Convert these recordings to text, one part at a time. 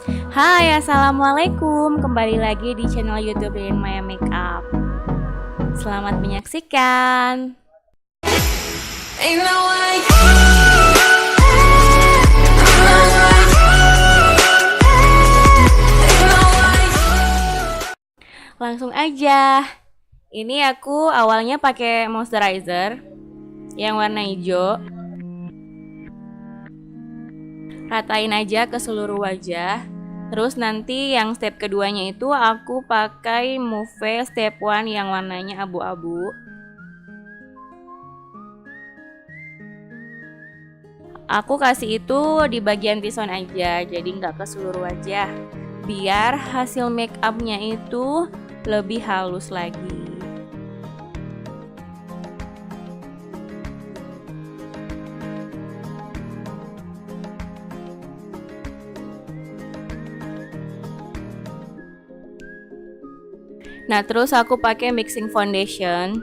Hai, assalamualaikum. Kembali lagi di channel YouTube In Maya Makeup. Selamat menyaksikan. Langsung aja. Ini aku awalnya pakai moisturizer yang warna hijau. Ratain aja ke seluruh wajah. Terus nanti yang step keduanya itu aku pakai Mousse step 1 yang warnanya abu-abu. Aku kasih itu di bagian T-zone aja, jadi nggak ke seluruh wajah. Biar hasil make upnya itu lebih halus lagi. Nah, terus aku pakai mixing foundation.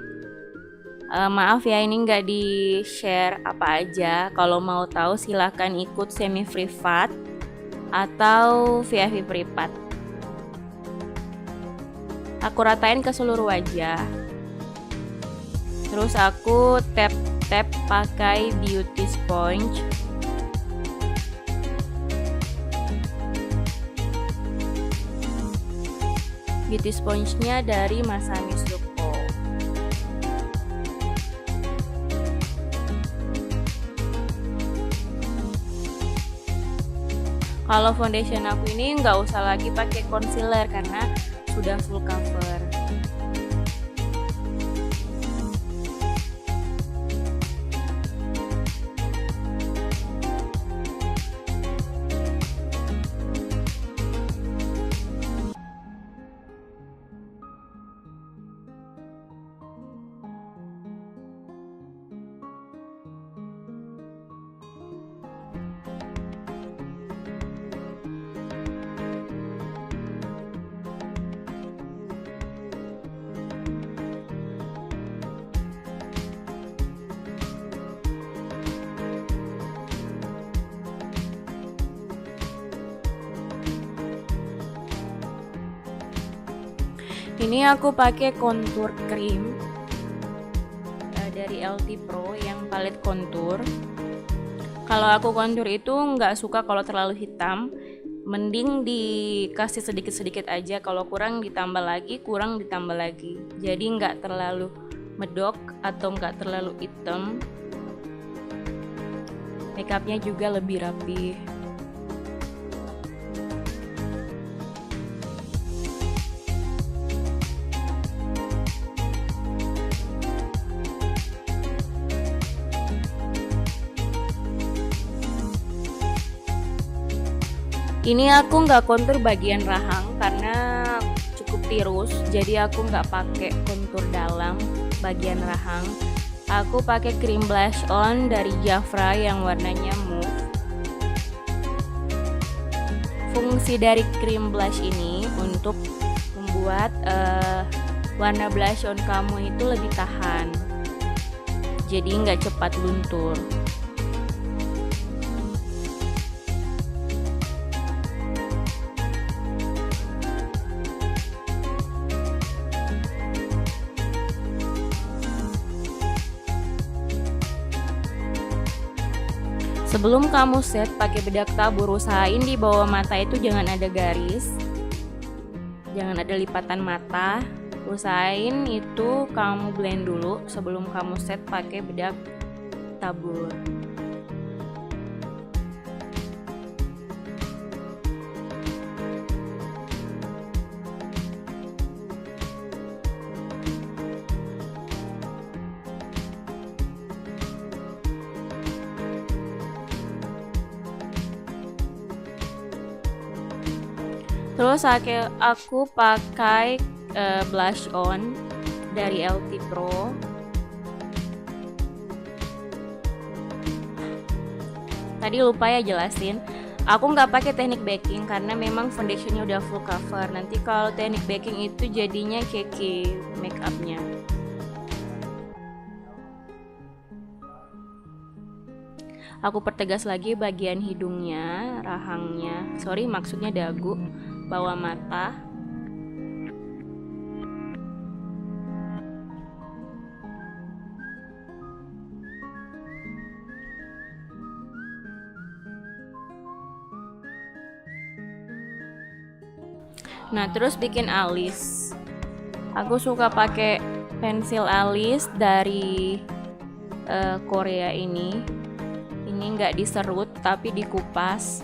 Maaf ya, ini nggak di share apa aja. Kalau mau tahu silahkan ikut semi privat atau VIP privat. Aku ratain ke seluruh wajah. Terus aku tap pakai beauty sponge. Beauty sponge-nya dari Masami Suko. Kalau foundation aku ini nggak usah lagi pakai concealer karena sudah full cover. Ini aku pakai contour cream dari LT Pro yang palet contour. Kalau aku contour itu nggak suka kalau terlalu hitam, mending dikasih sedikit-sedikit aja. Kalau kurang ditambah lagi, kurang ditambah lagi. Jadi nggak terlalu medok atau nggak terlalu hitam. Makeupnya juga lebih rapi. Ini aku nggak kontur bagian rahang karena cukup tirus, jadi aku nggak pakai kontur dalam bagian rahang. Aku pakai cream blush on dari Jafra yang warnanya mauve. Fungsi dari cream blush ini untuk membuat warna blush on kamu itu lebih tahan, jadi nggak cepat luntur. Sebelum kamu set pakai bedak tabur, usahain di bawah mata itu jangan ada garis, jangan ada lipatan mata. Usahain itu kamu blend dulu sebelum kamu set pakai bedak tabur. Terus aku pakai blush on dari LT Pro. Tadi lupa ya jelasin, aku nggak pakai teknik baking karena memang foundationnya udah full cover. Nanti kalau teknik baking itu jadinya keki make upnya. Aku pertegas lagi bagian hidungnya, rahangnya, sorry maksudnya dagu, bawah mata. Nah, terus bikin alis. Aku suka pakai pensil alis dari Korea ini. Ini nggak diserut tapi dikupas.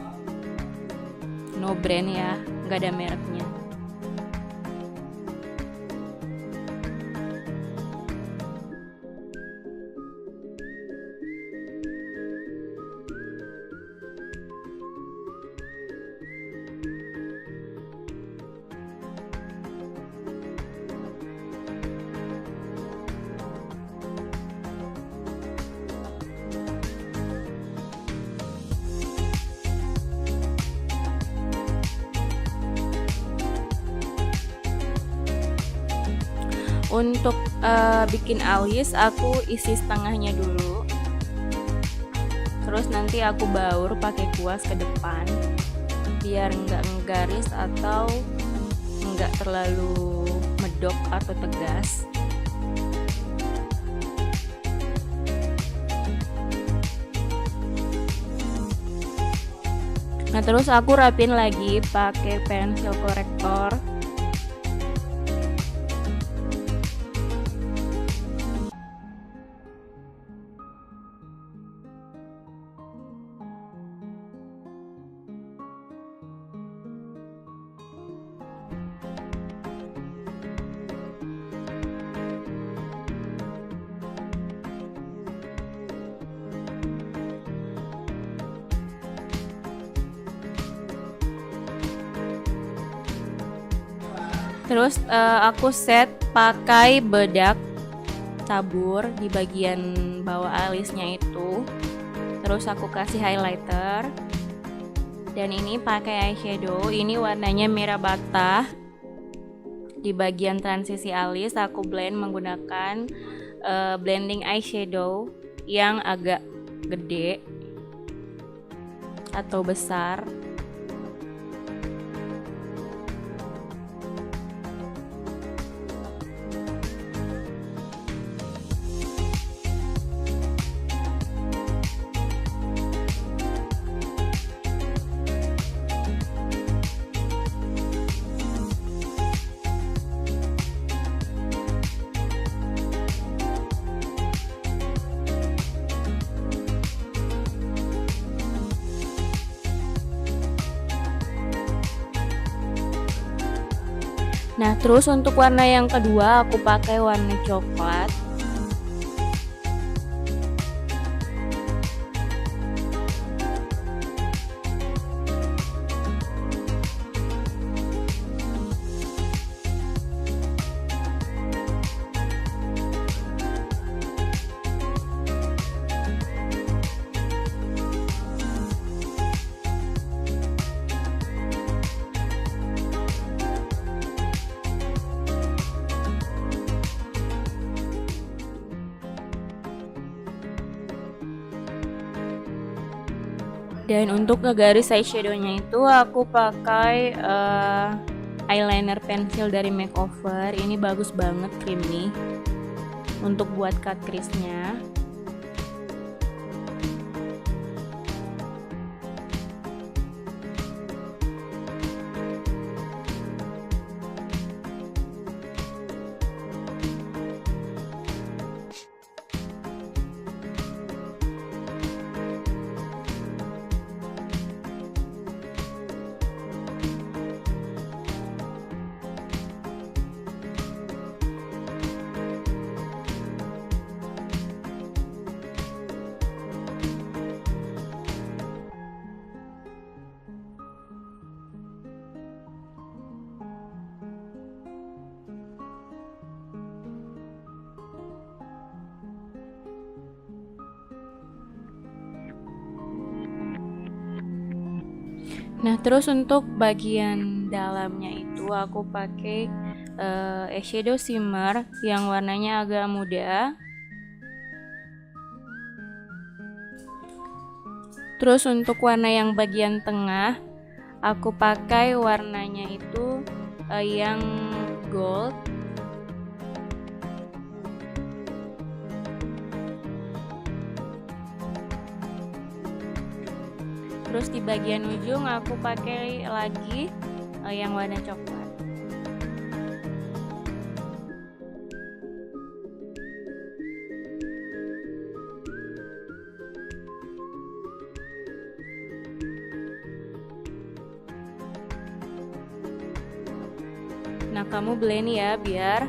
No brand ya, nggak ada mereknya. Untuk bikin alis aku isi setengahnya dulu. Terus nanti aku baur pakai kuas ke depan biar nggak ngegaris atau nggak terlalu medok atau tegas. Nah, terus aku rapin lagi pakai pensil korektor. Terus aku set pakai bedak tabur di bagian bawah alisnya itu. Terus aku kasih highlighter. Dan ini pakai eyeshadow. Ini warnanya merah bata. Di bagian transisi alis aku blend menggunakan blending eyeshadow yang agak gede atau besar. Nah, terus untuk warna yang kedua aku pakai warna coklat. Dan untuk ngegaris eyeshadownya itu aku pakai eyeliner pensil dari Makeover. Ini bagus banget, creamy, untuk buat cut crease-nya. Nah, terus untuk bagian dalamnya itu aku pakai eyeshadow shimmer yang warnanya agak muda. Terus untuk warna yang bagian tengah, aku pakai warnanya itu yang gold. Terus di bagian ujung aku pakai lagi yang warna coklat. Nah, kamu blend ya biar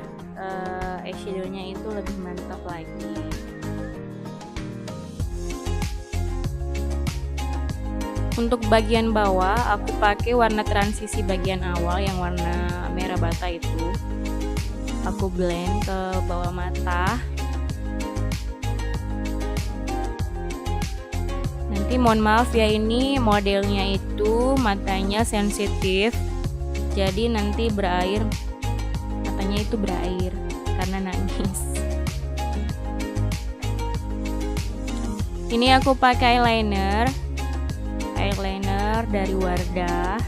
eyeshadow-nya itu lebih mantap lagi. Untuk bagian bawah aku pakai warna transisi bagian awal yang warna merah bata itu. Aku blend ke bawah mata. Nanti mohon maaf ya, ini modelnya itu matanya sensitif. Jadi nanti berair, matanya itu berair karena nangis. Ini aku pakai eyeliner dari Wardah.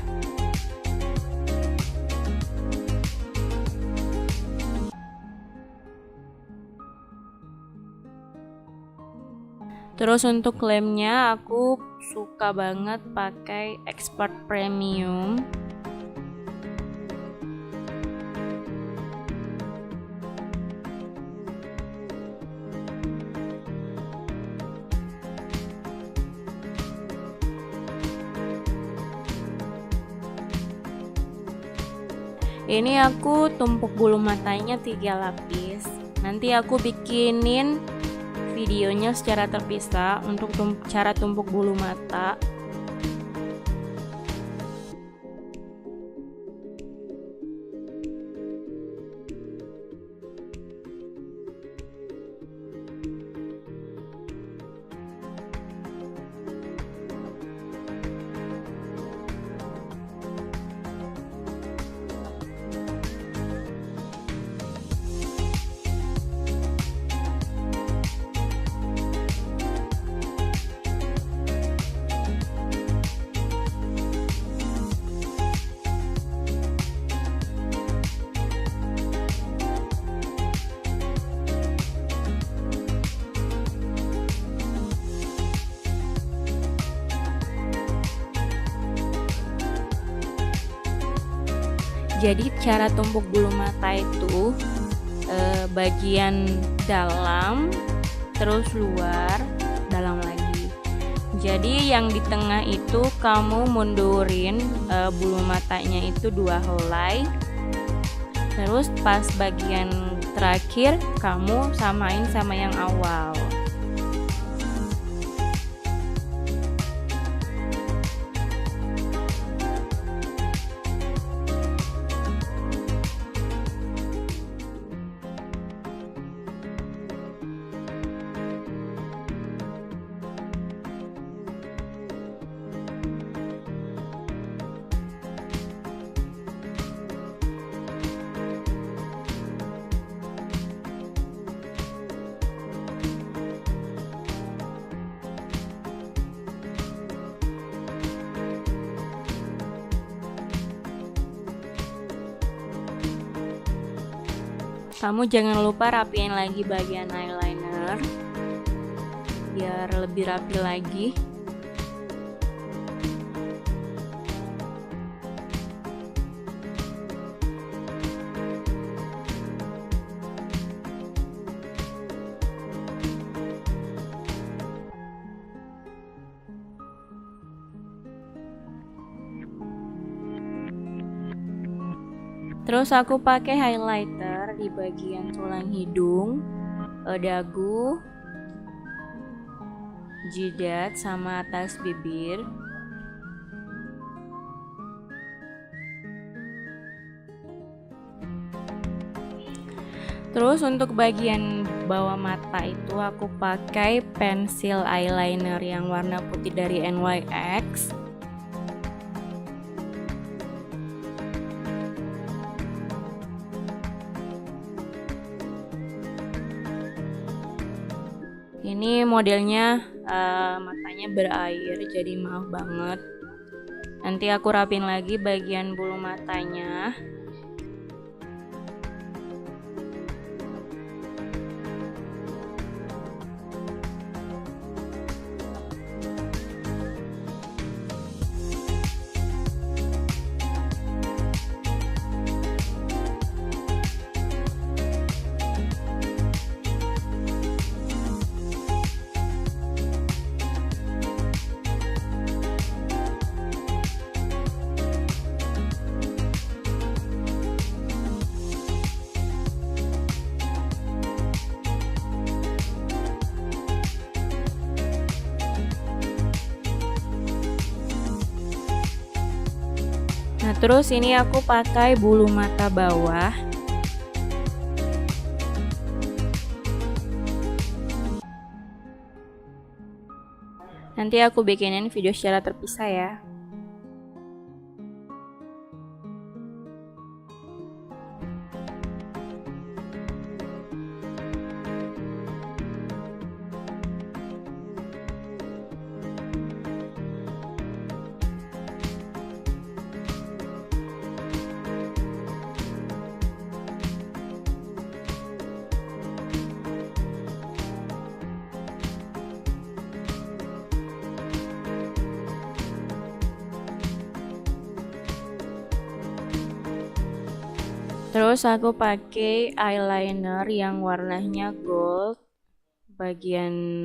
Terus untuk lemnya aku suka banget pakai Expert Premium. Ini aku tumpuk bulu matanya 3 lapis. Nanti aku bikinin videonya secara terpisah untuk cara tumpuk bulu mata. Jadi cara tumpuk bulu mata itu bagian dalam, terus luar, dalam lagi. Jadi yang di tengah itu kamu mundurin bulu matanya itu 2 helai. Terus pas bagian terakhir kamu samain sama yang awal. Kamu jangan lupa rapiin lagi bagian eyeliner biar lebih rapi lagi. Terus aku pakai highlighter di bagian tulang hidung, dagu, jidat, sama atas bibir. Terus untuk bagian bawah mata itu aku pakai pensil eyeliner yang warna putih dari NYX. Ini modelnya matanya matanya berair, jadi maaf banget. Nanti aku rapin lagi bagian bulu matanya. Nah, terus ini aku pakai bulu mata bawah. Nanti aku bikinin video secara terpisah ya. Terus aku pakai eyeliner yang warnanya gold, bagian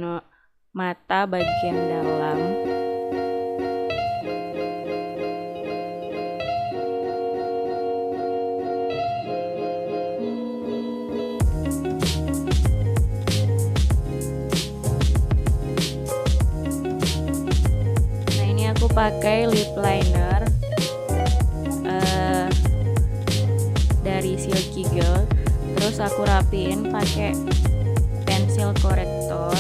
mata bagian dalam. Nah, ini aku pakai lip liner dari Silky Girl. Terus aku rapiin pakai pensil korektor.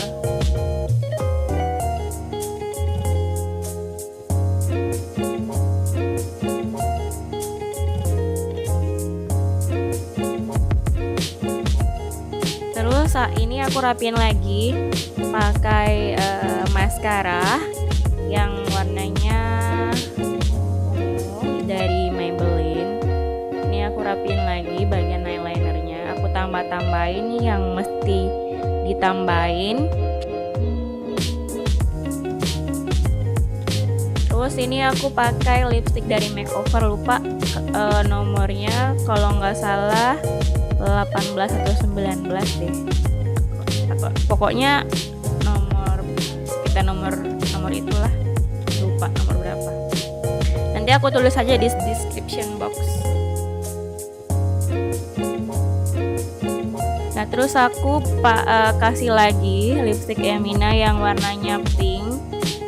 Terus saat ini aku rapiin lagi pakai maskara yang warnanya dari Maybelline. Ini aku rapiin lagi bagian eyelinernya. Aku tambah-tambahin yang mesti ditambahin. Terus ini aku pakai lipstick dari Makeover, lupa nomornya, kalau nggak salah 18 atau 19 deh. Pokoknya nomor itulah, lupa nomor berapa. Nanti aku tulis aja di description box. Nah, terus aku kasih lagi lipstick Emina yang warnanya pink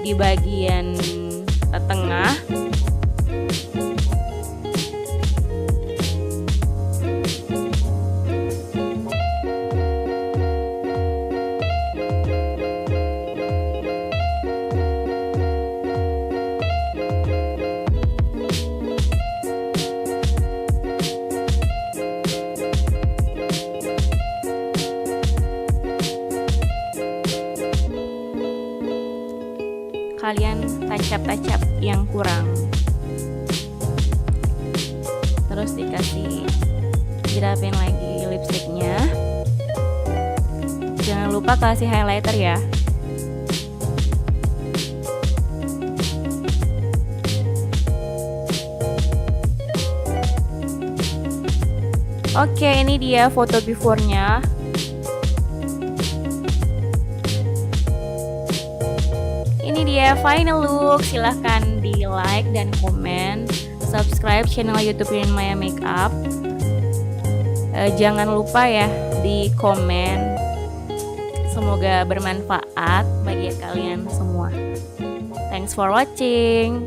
di bagian tengah. Kalian tancap-tancap yang kurang, terus dirapin lagi lipstiknya. Jangan lupa kasih highlighter ya. Oke, ini dia foto before-nya. Ini dia final look. Silahkan di like dan komen, subscribe channel YouTube Maya Makeup. Jangan lupa ya di komen. Semoga bermanfaat bagi kalian semua. Thanks for watching.